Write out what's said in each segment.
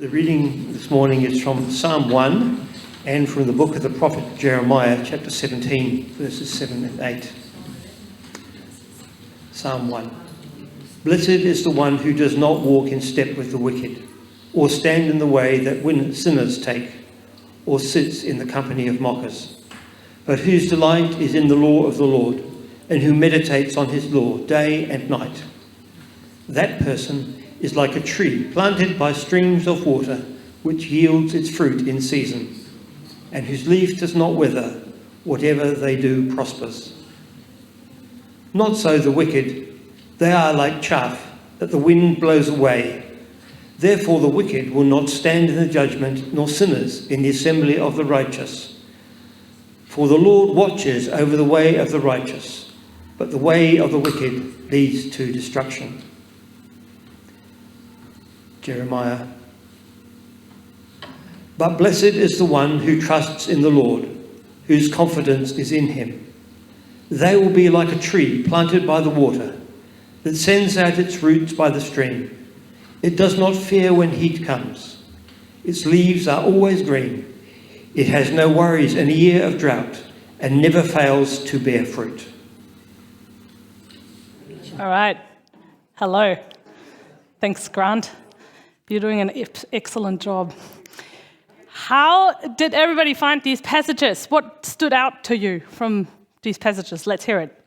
The reading this morning is from Psalm 1 and from the book of the prophet Jeremiah, chapter 17, verses 7 and 8. Psalm 1. Blessed is the one who does not walk in step with the wicked, or stand in the way that sinners take, or sits in the company of mockers, but whose delight is in the law of the Lord, and who meditates on his law day and night. That person is like a tree planted by streams of water, which yields its fruit in season, and whose leaf does not wither. Whatever they do prospers. Not so the wicked. They are like chaff that the wind blows away. Therefore the wicked will not stand in the judgment, nor sinners in the assembly of the righteous. For the Lord watches over the way of the righteous, but the way of the wicked leads to destruction. Jeremiah. But blessed is the one who trusts in the Lord, whose confidence is in him. They will be like a tree planted by the water, that sends out its roots by the stream. It does not fear when heat comes. Its leaves are always green. It has no worries in a year of drought, and never fails to bear fruit. All right. Hello. Thanks, Grant. You're doing an excellent job. How did everybody find these passages? What stood out to you from these passages? Let's hear it.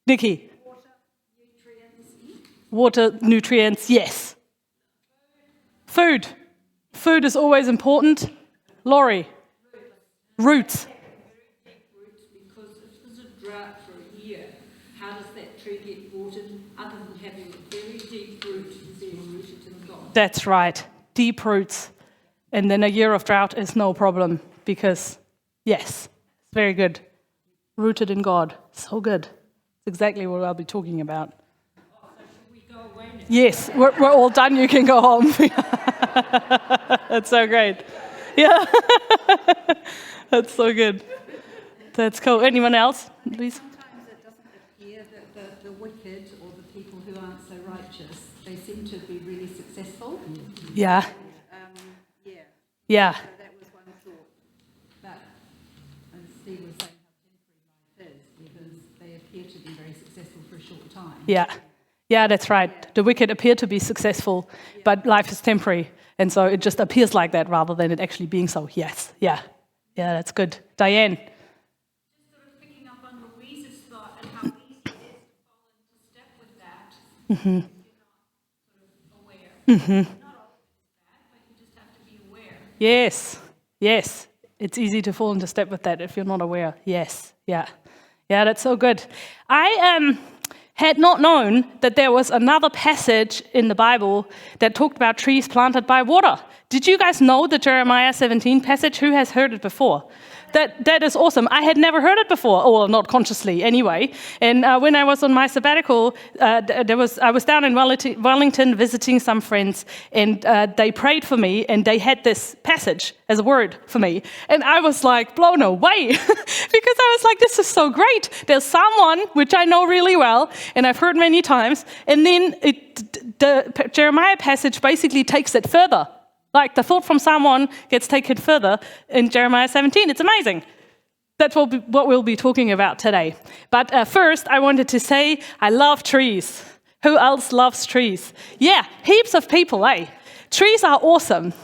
Nikki. Water, nutrients, yes. Food. Food is always important. Laurie. Roots. Because if there's a drought for a year, how does that tree get watered other than having a very deep root and being rooted in God? That's right. Deep roots. And then a year of drought is no problem because, yes, it's very good. Rooted in God. So good. It's exactly what I'll be talking about. So should we go away now? Yes, we're all done. You can go home. That's so great. Yeah. That's so good. That's cool. Anyone else? Please. Sometimes it doesn't appear that the wicked or the people who aren't so righteous, they seem to be really successful. Yeah. Yeah. Yeah. So that was one thought. But, as Steve was saying, how temporary life is, because they appear to be very successful for a short time. Yeah. Yeah, that's right. The wicked appear to be successful, but life is temporary. And so it just appears like that rather than it actually being so. Yes. Yeah. Yeah, that's good. Diane. Just sort of picking up on Louise's thought and how easy it is to fall into step with that if you're not sort of aware. Not always bad, but you just have to be aware. Yes. Yes. It's easy to fall into step with that if you're not aware. Yes. Yeah. Yeah, that's so good. I had not known that there was another passage in the Bible that talked about trees planted by water. Did you guys know the Jeremiah 17 passage? Who has heard it before? That is awesome. I had never heard it before, or not consciously anyway. And when I was on my sabbatical, I was down in Wellington visiting some friends, and they prayed for me, and they had this passage as a word for me. And I was like blown away because I was like, this is so great. There's someone which I know really well, and I've heard many times, and then the Jeremiah passage basically takes it further. Like the thought from Psalm 1 gets taken further in Jeremiah 17. It's amazing. That's what we'll be talking about today. But first, I wanted to say I love trees. Who else loves trees? Yeah, heaps of people, eh? Trees are awesome.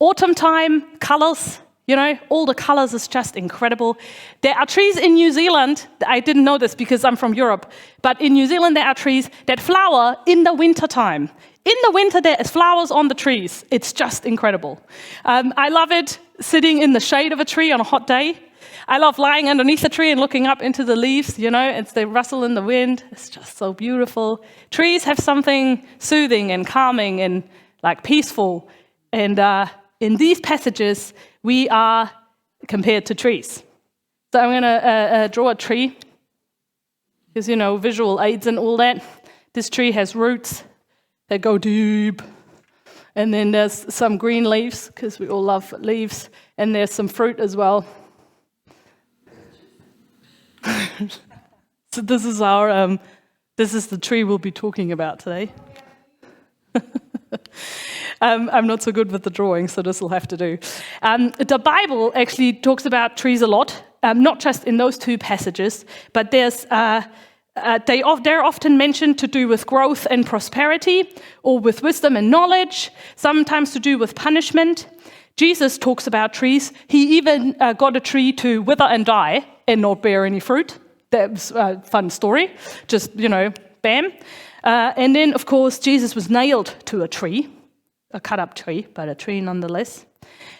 Autumn time, colours, all the colours is just incredible. There are trees in New Zealand. I didn't know this because I'm from Europe. But in New Zealand, there are trees that flower in the winter time. In the winter, there is flowers on the trees. It's just incredible. I love it sitting in the shade of a tree on a hot day. I love lying underneath a tree and looking up into the leaves, it's the rustle in the wind. It's just so beautiful. Trees have something soothing and calming and like peaceful. And in these passages, we are compared to trees. So I'm going to draw a tree because, visual aids and all that. This tree has roots that go deep. And then there's some green leaves, because we all love leaves. And there's some fruit as well. So this is the tree we'll be talking about today. I'm not so good with the drawing, so this will have to do. The Bible actually talks about trees a lot, not just in those two passages, but they're often mentioned to do with growth and prosperity, or with wisdom and knowledge, sometimes to do with punishment. Jesus talks about trees. He even got a tree to wither and die and not bear any fruit. That was a fun story. Just, bam. And then, of course, Jesus was nailed to a tree, a cut-up tree, but a tree nonetheless.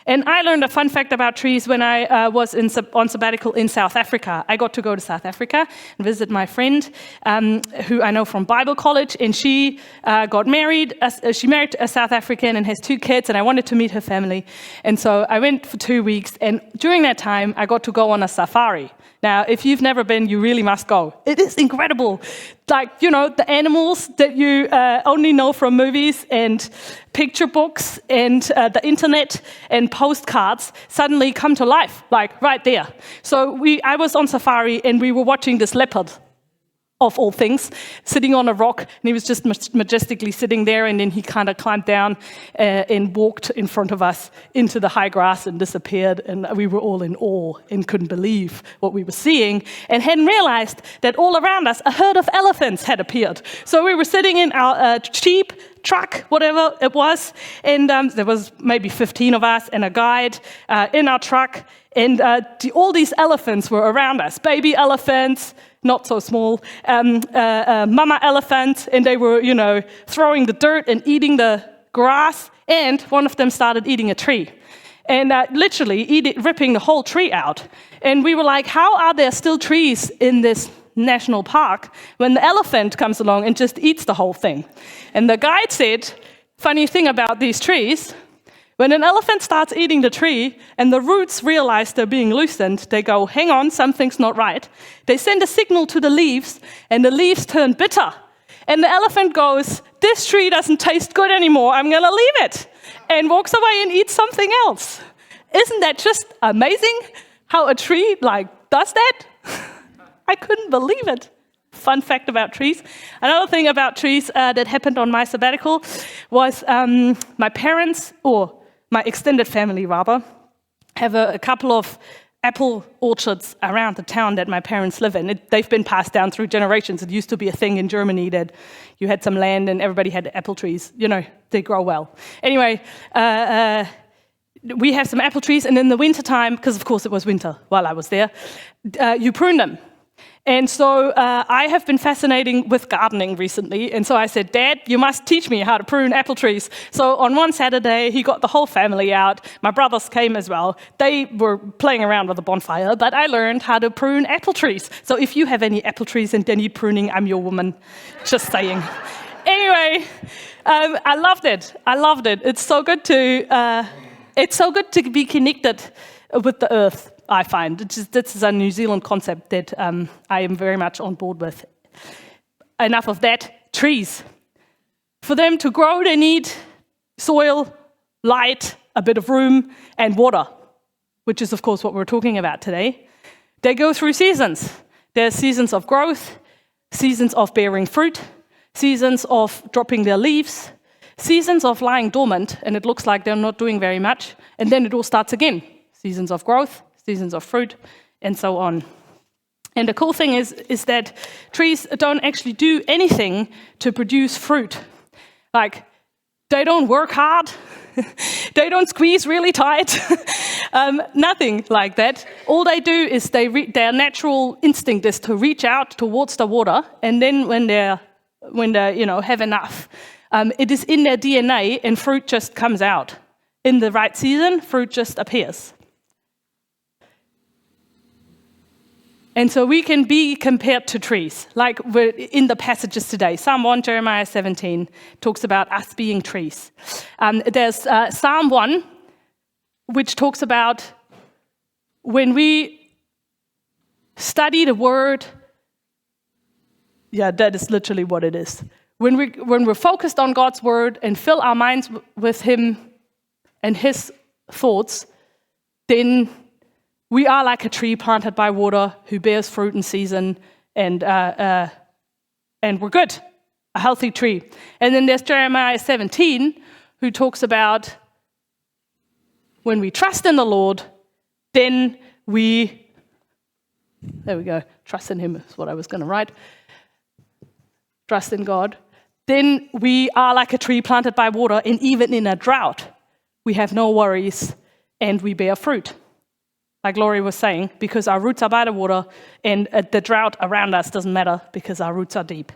And I learned a fun fact about trees when I was on sabbatical in South Africa. I got to go to South Africa and visit my friend, who I know from Bible college, and she got married. She married a South African and has 2 kids, and I wanted to meet her family. And so I went for 2 weeks, and during that time, I got to go on a safari. Now, if you've never been, you really must go. It is incredible. Like, the animals that you only know from movies and picture books and the internet and postcards suddenly come to life, like right there. So I was on safari and we were watching this leopard, of all things, sitting on a rock, and he was just majestically sitting there, and then he kind of climbed down and walked in front of us into the high grass and disappeared, and we were all in awe and couldn't believe what we were seeing, and hadn't realized that all around us a herd of elephants had appeared. So we were sitting in our Jeep, truck, whatever it was, and there was maybe 15 of us and a guide in our truck, and all these elephants were around us, baby elephants, not so small, mama elephant, and they were, throwing the dirt and eating the grass, and one of them started eating a tree, and literally ripping the whole tree out. And we were like, how are there still trees in this national park when the elephant comes along and just eats the whole thing? And the guide said, funny thing about these trees, when an elephant starts eating the tree and the roots realize they're being loosened, they go, hang on, something's not right. They send a signal to the leaves, and the leaves turn bitter. And the elephant goes, this tree doesn't taste good anymore, I'm going to leave it, and walks away and eats something else. Isn't that just amazing how a tree, does that? I couldn't believe it. Fun fact about trees. Another thing about trees that happened on my sabbatical was my parents, or my extended family rather, have a couple of apple orchards around the town that my parents live in. They've been passed down through generations. It used to be a thing in Germany that you had some land and everybody had apple trees. They grow well. Anyway, we have some apple trees, and in the wintertime, because of course it was winter while I was there, you prune them. And so I have been fascinating with gardening recently, and so I said, Dad, you must teach me how to prune apple trees. So on one Saturday, he got the whole family out. My brothers came as well. They were playing around with a bonfire, but I learned how to prune apple trees. So if you have any apple trees and they need pruning, I'm your woman. Just saying. Anyway, I loved it. It's so good to be connected with the earth, I find. This is a New Zealand concept that I am very much on board with. Enough of that. Trees. For them to grow, they need soil, light, a bit of room, and water, which is, of course, what we're talking about today. They go through seasons. There's seasons of growth, seasons of bearing fruit, seasons of dropping their leaves, seasons of lying dormant, and it looks like they're not doing very much, and then it all starts again. Seasons of growth, seasons of fruit, and so on. And the cool thing is that trees don't actually do anything to produce fruit. They don't work hard. They don't squeeze really tight. Nothing like that. All they do is their natural instinct is to reach out towards the water, and then when they have enough, it is in their DNA, and fruit just comes out. In the right season, fruit just appears. And so we can be compared to trees, like we're in the passages today. Psalm 1, Jeremiah 17 talks about us being trees. There's Psalm 1, which talks about when we study the word. Yeah, that is literally what it is. When we're focused on God's word and fill our minds with Him and His thoughts, then we are like a tree planted by water who bears fruit in season, and we're good. a healthy tree. And then there's Jeremiah 17, who talks about when we trust in the Lord, then there we go, trust in him is what I was going to write. Trust in God. Then we are like a tree planted by water, and even in a drought, we have no worries and we bear fruit. Like Laurie was saying, because our roots are by the water, and the drought around us doesn't matter because our roots are deep.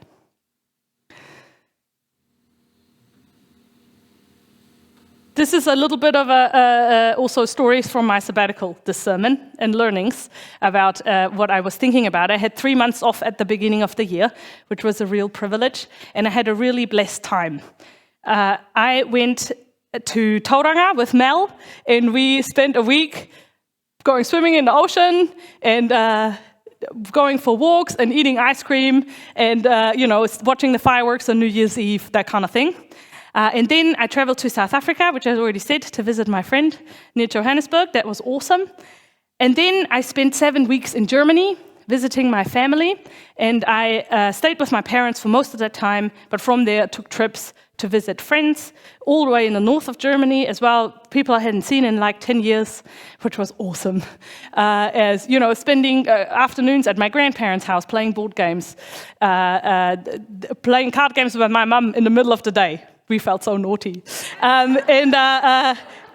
This is a little bit of also stories from my sabbatical, this sermon, and learnings about what I was thinking about. I had 3 months off at the beginning of the year, which was a real privilege, and I had a really blessed time. I went to Tauranga with Mel, and we spent a week going swimming in the ocean and going for walks and eating ice cream and watching the fireworks on New Year's Eve, that kind of thing. And then I traveled to South Africa, which I already said, to visit my friend near Johannesburg. That was awesome. And then I spent 7 weeks in Germany visiting my family, and I stayed with my parents for most of that time, but from there I took trips to visit friends all the way in the north of Germany as well, people I hadn't seen in like 10 years, which was awesome. As you know, spending afternoons at my grandparents' house playing board games, playing card games with my mum in the middle of the day. We felt so naughty. And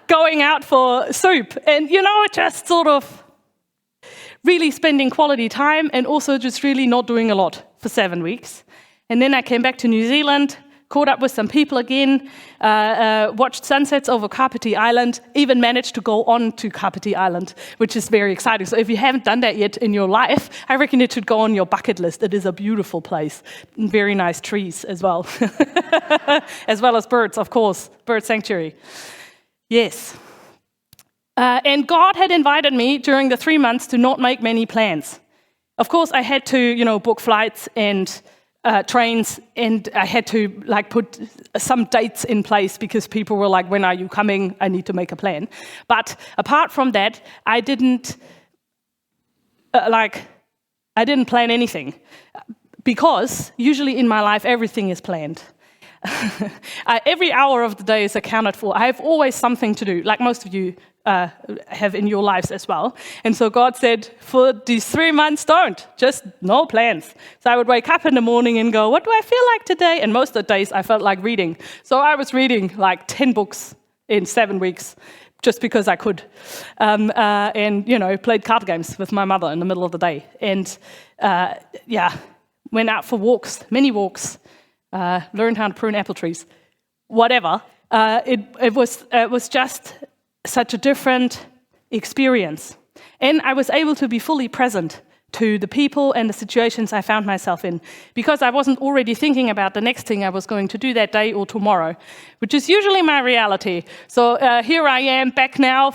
going out for soup. And, just sort of really spending quality time and also just really not doing a lot for 7 weeks. And then I came back to New Zealand, caught up with some people again, watched sunsets over Kapiti Island, even managed to go on to Kapiti Island, which is very exciting. So if you haven't done that yet in your life, I reckon it should go on your bucket list. It is a beautiful place. Very nice trees as well. As well as birds, of course. Bird sanctuary. Yes. And God had invited me during the 3 months to not make many plans. Of course, I had to, book flights and trains, and I had to put some dates in place because people were like, when are you coming? I need to make a plan. But apart from that, I didn't plan anything, because usually in my life, everything is planned. Every hour of the day is accounted for. I have always something to do, like most of you have in your lives as well. And so God said, for these 3 months, just no plans. So I would wake up in the morning and go, what do I feel like today? And most of the days I felt like reading. So I was reading like 10 books in 7 weeks, just because I could. And played card games with my mother in the middle of the day. And went out for walks, many walks, learned how to prune apple trees, whatever. It was just such a different experience. And I was able to be fully present to the people and the situations I found myself in, because I wasn't already thinking about the next thing I was going to do that day or tomorrow, which is usually my reality. So here I am back now,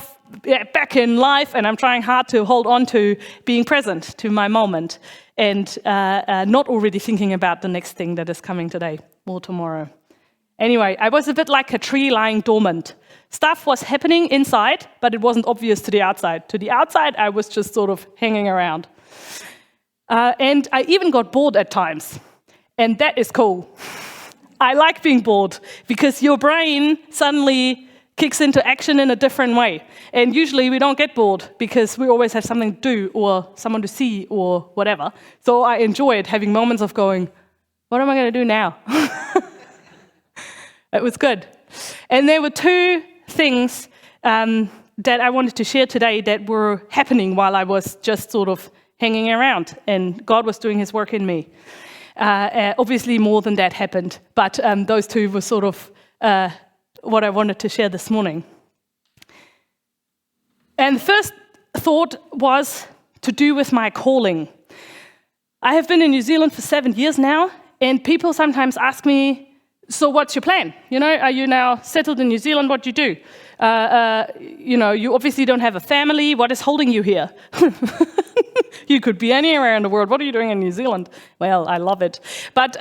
back in life, and I'm trying hard to hold on to being present to my moment and not already thinking about the next thing that is coming today or tomorrow. Anyway, I was a bit like a tree lying dormant. Stuff was happening inside, but it wasn't obvious to the outside. To the outside, I was just sort of hanging around. And I even got bored at times. And that is cool. I like being bored because your brain suddenly kicks into action in a different way. And usually we don't get bored because we always have something to do or someone to see or whatever. So I enjoyed having moments of going, what am I going to do now? It was good. And there were 2 things that I wanted to share today that were happening while I was just sort of hanging around, and God was doing his work in me. Obviously, more than that happened, but those 2 were sort of what I wanted to share this morning. And the first thought was to do with my calling. I have been in New Zealand for 7 years now, and people sometimes ask me, so what's your plan? Are you now settled in New Zealand? What do you do? You obviously don't have a family. What is holding you here? You could be anywhere in the world. What are you doing in New Zealand? Well, I love it. But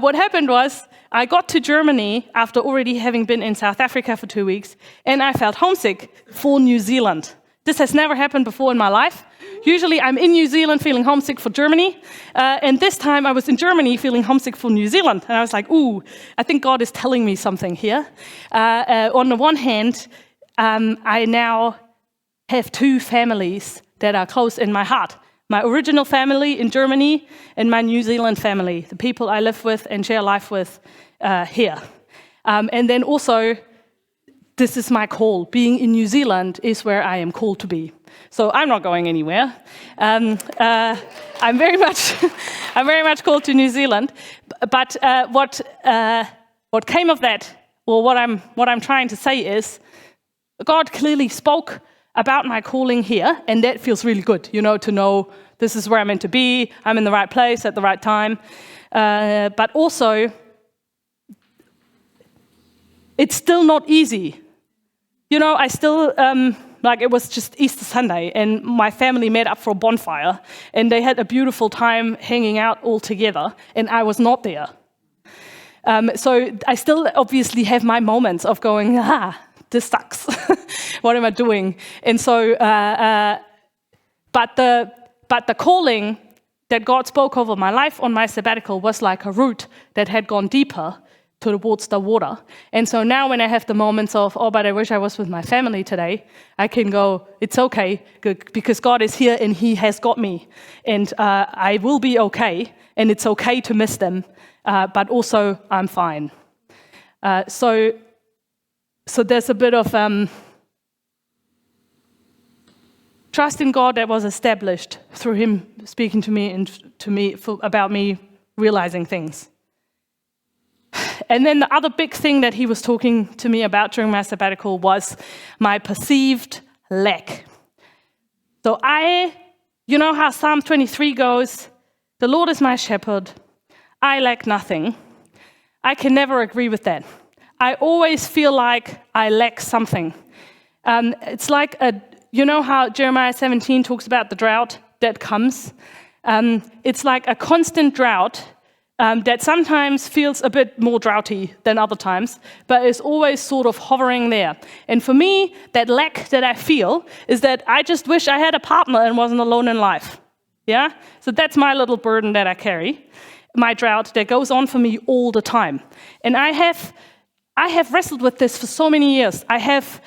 what happened was I got to Germany after already having been in South Africa for 2 weeks, and I felt homesick for New Zealand This has never happened before in my life. Usually I'm in New Zealand feeling homesick for Germany, and this time I was in Germany feeling homesick for New Zealand. And I was like, ooh, I think God is telling me something here. On the one hand, I now have two families that are close in my heart. My original family in Germany and my New Zealand family, the people I live with and share life with here. And then also, this is my call. Being in New Zealand is where I am called to be. So I'm not going anywhere. I'm very much called to New Zealand. But what came of that, or what I'm trying to say is, God clearly spoke about my calling here, and that feels really good, to know this is where I'm meant to be, I'm in the right place at the right time. But also, it's still not easy. I still, it was just Easter Sunday, and my family met up for a bonfire, and they had a beautiful time hanging out all together, and I was not there. So I still obviously have my moments of going, this sucks. What am I doing? And so, but the calling that God spoke over my life on my sabbatical was like a root that had gone deeper towards the water. And so now when I have the moments of, but I wish I was with my family today, I can go, it's okay, because God is here and He has got me. And I will be okay, and it's okay to miss them, but also I'm fine. So there's a bit of trust in God that was established through Him speaking to me and to me about me realizing things. And then the other big thing that He was talking to me about during my sabbatical was my perceived lack. So you know how Psalm 23 goes, the Lord is my shepherd, I lack nothing. I can never agree with that. I always feel like I lack something. It's like how Jeremiah 17 talks about the drought that comes? It's like a constant drought that sometimes feels a bit more droughty than other times, but is always sort of hovering there. And for me, that lack that I feel is that I just wish I had a partner and wasn't alone in life. Yeah? So that's my little burden that I carry, my drought that goes on for me all the time. And I have wrestled with this for so many years. I have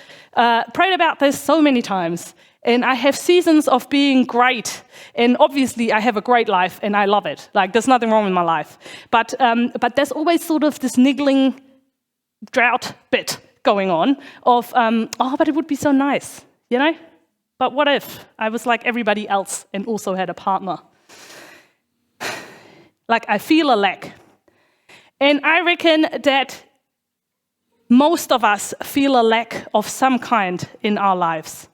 prayed about this so many times. And I have seasons of being great. And obviously, I have a great life, and I love it. Like, there's nothing wrong with my life. But there's always sort of this niggling drought bit going on of, but it would be so nice, But what if I was like everybody else and also had a partner? Like, I feel a lack. And I reckon that most of us feel a lack of some kind in our lives.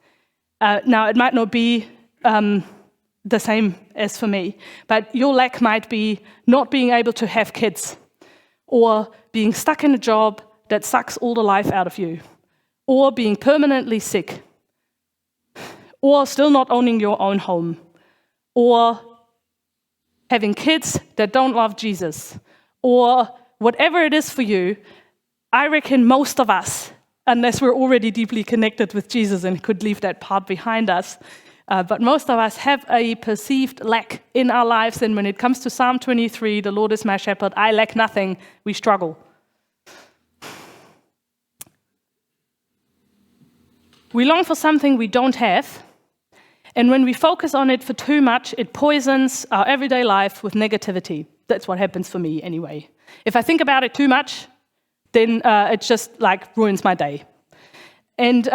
Now, it might not be the same as for me, but your lack might be not being able to have kids, or being stuck in a job that sucks all the life out of you, or being permanently sick, or still not owning your own home, or having kids that don't love Jesus, or whatever it is for you. I reckon most of us, unless we're already deeply connected with Jesus and could leave that part behind us, but most of us have a perceived lack in our lives. And when it comes to Psalm 23, the Lord is my shepherd, I lack nothing, we struggle. We long for something we don't have. And when we focus on it for too much, it poisons our everyday life with negativity. That's what happens for me anyway. If I think about it too much, then it just ruins my day. And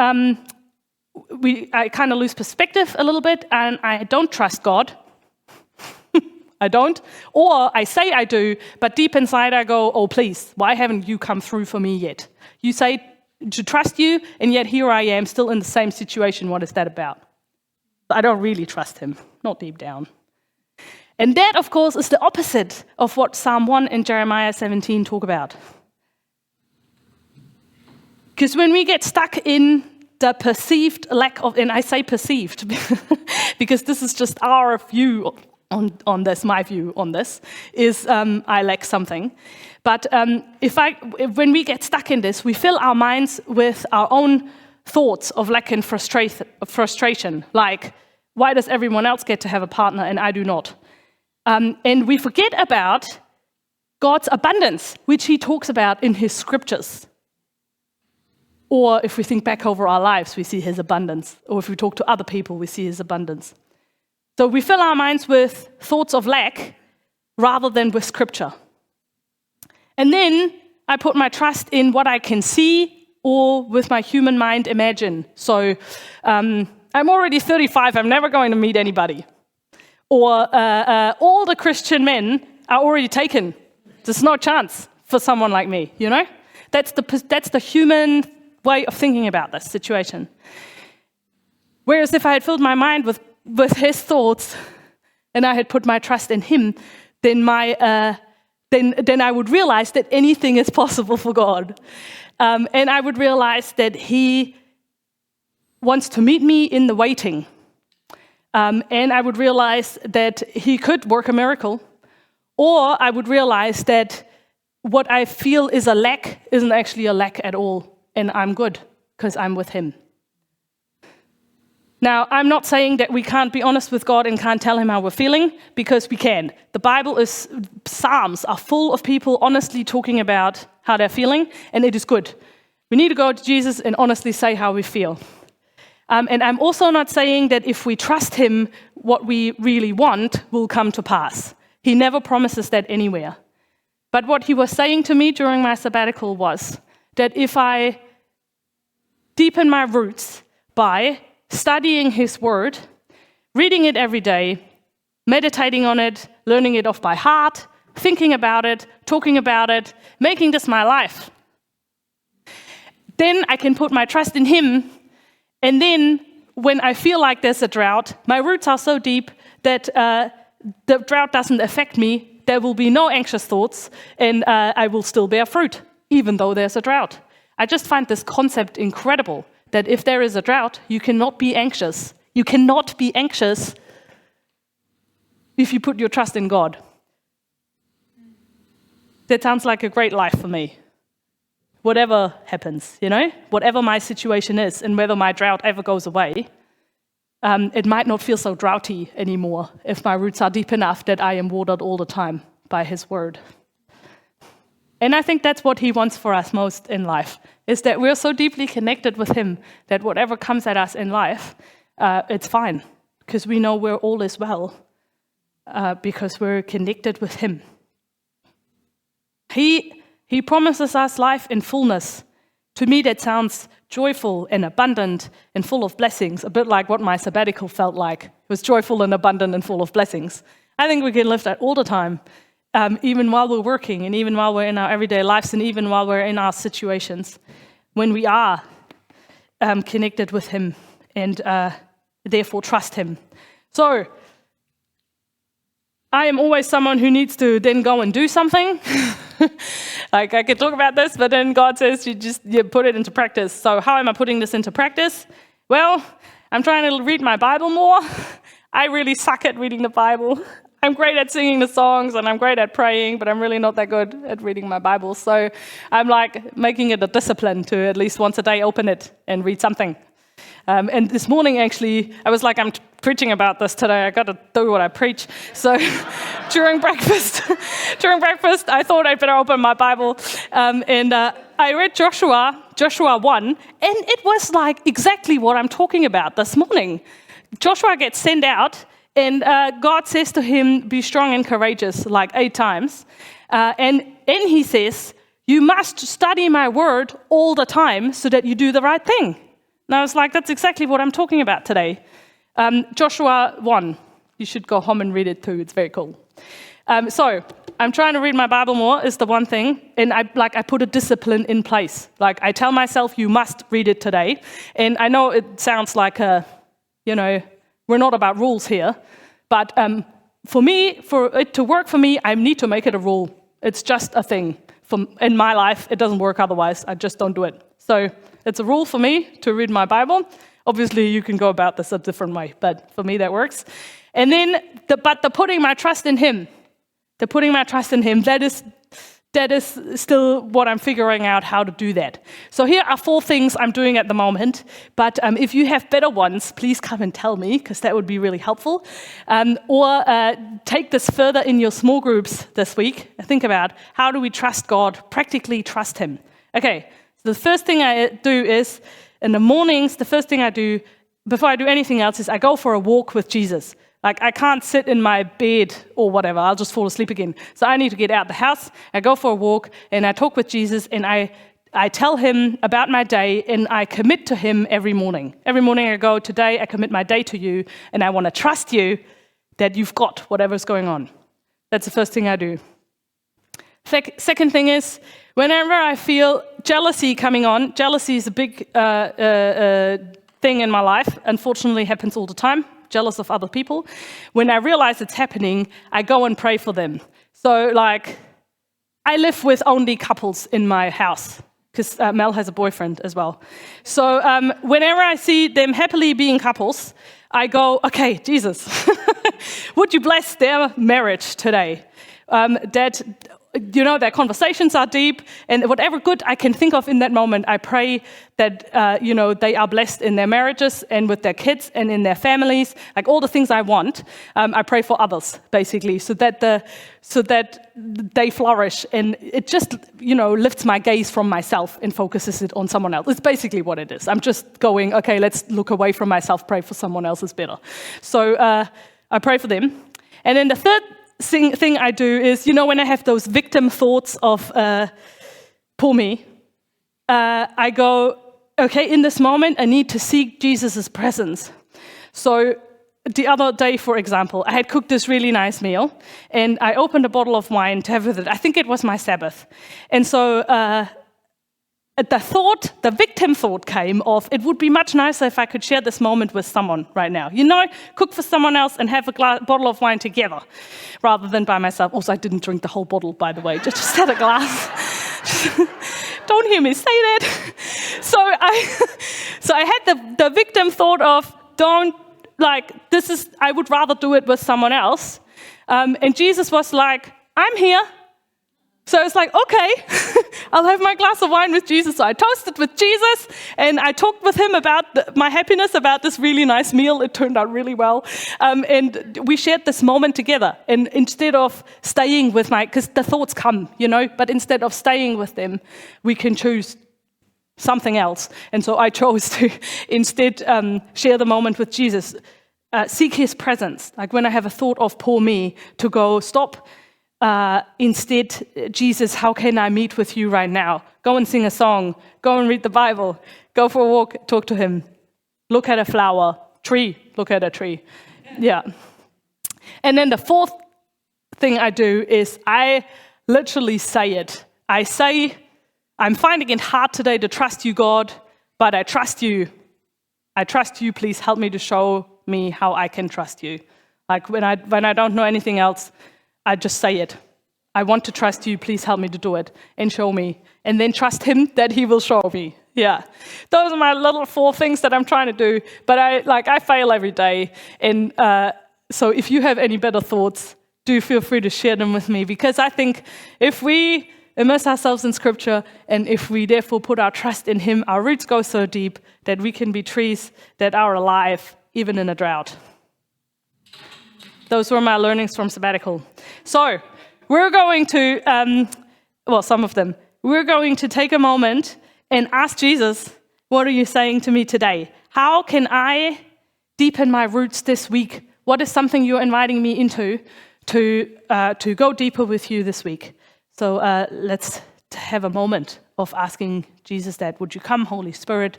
I kind of lose perspective a little bit, and I don't trust God. I don't. Or I say I do, but deep inside I go, oh, please, why haven't you come through for me yet? You say to trust you, and yet here I am still in the same situation. What is that about? I don't really trust Him, not deep down. And that, of course, is the opposite of what Psalm 1 and Jeremiah 17 talk about. Because when we get stuck in the perceived lack of, and I say perceived, because this is just our view on this, my view on this, is I lack something. But when we get stuck in this, we fill our minds with our own thoughts of lack and frustration, like, why does everyone else get to have a partner and I do not? And we forget about God's abundance, which he talks about in his scriptures. Or if we think back over our lives, we see his abundance. Or if we talk to other people, we see his abundance. So we fill our minds with thoughts of lack rather than with scripture. And then I put my trust in what I can see or with my human mind imagine. So I'm already 35, I'm never going to meet anybody. Or all the Christian men are already taken. There's no chance for someone like me, you know? That's the human way of thinking about this situation. Whereas if I had filled my mind with his thoughts and I had put my trust in him, then then I would realize that anything is possible for God. And I would realize that he wants to meet me in the waiting. And I would realize that he could work a miracle. Or I would realize that what I feel is a lack isn't actually a lack at all. And I'm good because I'm with him. Now, I'm not saying that we can't be honest with God and can't tell him how we're feeling, because we can. The Bible Psalms are full of people honestly talking about how they're feeling, and it is good. We need to go to Jesus and honestly say how we feel. And I'm also not saying that if we trust him, what we really want will come to pass. He never promises that anywhere. But what he was saying to me during my sabbatical was that if I deepen my roots by studying his word, reading it every day, meditating on it, learning it off by heart, thinking about it, talking about it, making this my life, then I can put my trust in him. And then when I feel like there's a drought, my roots are so deep that the drought doesn't affect me. There will be no anxious thoughts, and I will still bear fruit, even though there's a drought. I just find this concept incredible, that if there is a drought, you cannot be anxious. You cannot be anxious if you put your trust in God. That sounds like a great life for me. Whatever happens, you know, whatever my situation is, and whether my drought ever goes away, it might not feel so droughty anymore if my roots are deep enough that I am watered all the time by his word. And I think that's what he wants for us most in life, is that we're so deeply connected with him that whatever comes at us in life, it's fine, because we know we're all is well, because we're connected with him. He promises us life in fullness. To me, that sounds joyful and abundant and full of blessings, a bit like what my sabbatical felt like. It was joyful and abundant and full of blessings. I think we can live that all the time, even while we're working and even while we're in our everyday lives and even while we're in our situations, when we are connected with him and therefore trust him. So, I am always someone who needs to then go and do something. Like, I could talk about this, but then God says you put it into practice. So how am I putting this into practice? Well, I'm trying to read my Bible more. I really suck at reading the Bible. I'm great at singing the songs and I'm great at praying, but I'm really not that good at reading my Bible. So I'm like making it a discipline to at least once a day open it and read something. And this morning, actually, I was like, I'm preaching about this today. I got to do what I preach. So during breakfast, I thought I'd better open my Bible. And I read Joshua 1, and it was like exactly what I'm talking about this morning. Joshua gets sent out, and God says to him, be strong and courageous, like 8 times. And he says, you must study my word all the time so that you do the right thing. And I was like, that's exactly what I'm talking about today. Joshua 1. You should go home and read it too. It's very cool. So I'm trying to read my Bible more is the one thing. And I put a discipline in place. Like, I tell myself, you must read it today. And I know it sounds like, we're not about rules here. But for it to work for me, I need to make it a rule. It's just a thing. In my life, it doesn't work otherwise. I just don't do it. So it's a rule for me to read my Bible. Obviously, you can go about this a different way, but for me, that works. And then, the putting my trust in him, that that is still what I'm figuring out how to do that. So here are 4 things I'm doing at the moment, but if you have better ones, please come and tell me, because that would be really helpful. Or take this further in your small groups this week. Think about, how do we trust God, practically trust him? Okay, so the first thing I do is, in the mornings, the first thing I do, before I do anything else, is I go for a walk with Jesus. Like, I can't sit in my bed or whatever, I'll just fall asleep again. So I need to get out the house, I go for a walk, and I talk with Jesus, and I tell him about my day, and I commit to him every morning. Every morning I go, today I commit my day to you, and I want to trust you that you've got whatever's going on. That's the first thing I do. Second thing is, whenever I feel jealousy coming on, jealousy is a big thing in my life, unfortunately happens all the time, jealous of other people. When I realize it's happening, I go and pray for them. So, like, I live with only couples in my house, because Mel has a boyfriend as well. So whenever I see them happily being couples, I go, okay, Jesus, would you bless their marriage today? That, you know, their conversations are deep, and whatever good I can think of in that moment, I pray that, you know, they are blessed in their marriages and with their kids and in their families, like all the things I want. I pray for others, basically, so that they flourish, and it just, you know, lifts my gaze from myself and focuses it on someone else. It's basically what it is. I'm just going, okay, let's look away from myself, pray for someone else is better. So I pray for them. And then the third thing I do is, you know, when I have those victim thoughts of poor me, I go, okay, in this moment, I need to seek Jesus' presence. So the other day, for example, I had cooked this really nice meal, and I opened a bottle of wine to have with it. I think it was my Sabbath. And so the victim thought came of, it would be much nicer if I could share this moment with someone right now. You know, cook for someone else and have a bottle of wine together, rather than by myself. Also, I didn't drink the whole bottle, by the way, just had a glass. Don't hear me say that. So I had the victim thought of, I would rather do it with someone else. And Jesus was like, I'm here. So it's like, okay, I'll have my glass of wine with Jesus. So I toasted with Jesus, and I talked with him about my happiness about this really nice meal. It turned out really well. And we shared this moment together. And instead of staying with because the thoughts come, you know, but instead of staying with them, we can choose something else. And so I chose to instead share the moment with Jesus, seek his presence. Like when I have a thought of poor me, to go, stop. Instead, Jesus, how can I meet with you right now? Go and sing a song. Go and read the Bible. Go for a walk. Talk to him. Look at a flower. Tree. Look at a tree. Yeah. And then the fourth thing I do is I literally say it. I say, I'm finding it hard today to trust you, God, but I trust you. I trust you. Please help me to show me how I can trust you. Like when I don't know anything else, I just say it. I want to trust you. Please help me to do it and show me. And then trust him that he will show me. Yeah. Those are my little 4 things that I'm trying to do. But I fail every day. And so if you have any better thoughts, do feel free to share them with me. Because I think if we immerse ourselves in Scripture, and if we therefore put our trust in him, our roots go so deep that we can be trees that are alive, even in a drought. Those were my learnings from sabbatical. So we're going to, some of them, we're going to take a moment and ask Jesus, what are you saying to me today? How can I deepen my roots this week? What is something you're inviting me into to go deeper with you this week? So let's have a moment of asking Jesus that. Would you come, Holy Spirit,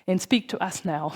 and speak to us now?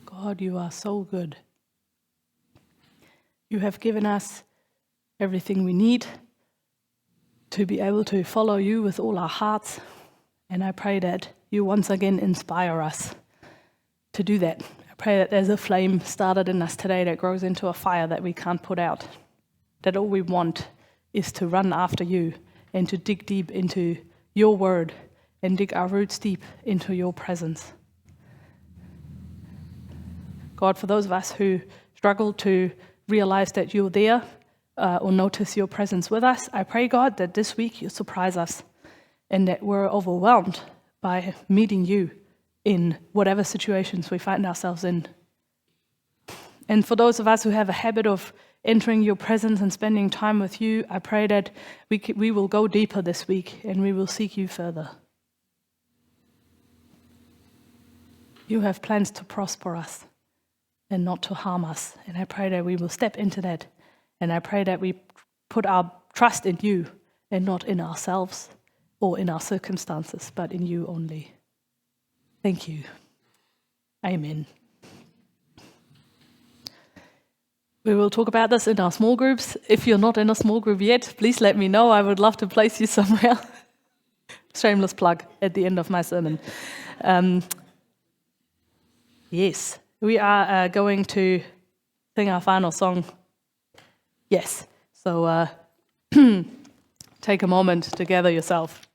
God, you are so good. You have given us everything we need to be able to follow you with all our hearts. And I pray that you once again inspire us to do that. I pray that there's a flame started in us today that grows into a fire that we can't put out. That all we want is to run after you and to dig deep into your word and dig our roots deep into your presence. God, for those of us who struggle to realize that you're there or notice your presence with us, I pray, God, that this week you surprise us and that we're overwhelmed by meeting you in whatever situations we find ourselves in. And for those of us who have a habit of entering your presence and spending time with you, I pray that we will go deeper this week and we will seek you further. You have plans to prosper us and not to harm us. And I pray that we will step into that. And I pray that we put our trust in you and not in ourselves or in our circumstances, but in you only. Thank you. Amen. We will talk about this in our small groups. If you're not in a small group yet, please let me know. I would love to place you somewhere. Shameless plug at the end of my sermon. Yes, we are going to sing our final song. Yes, so take a moment to gather yourself.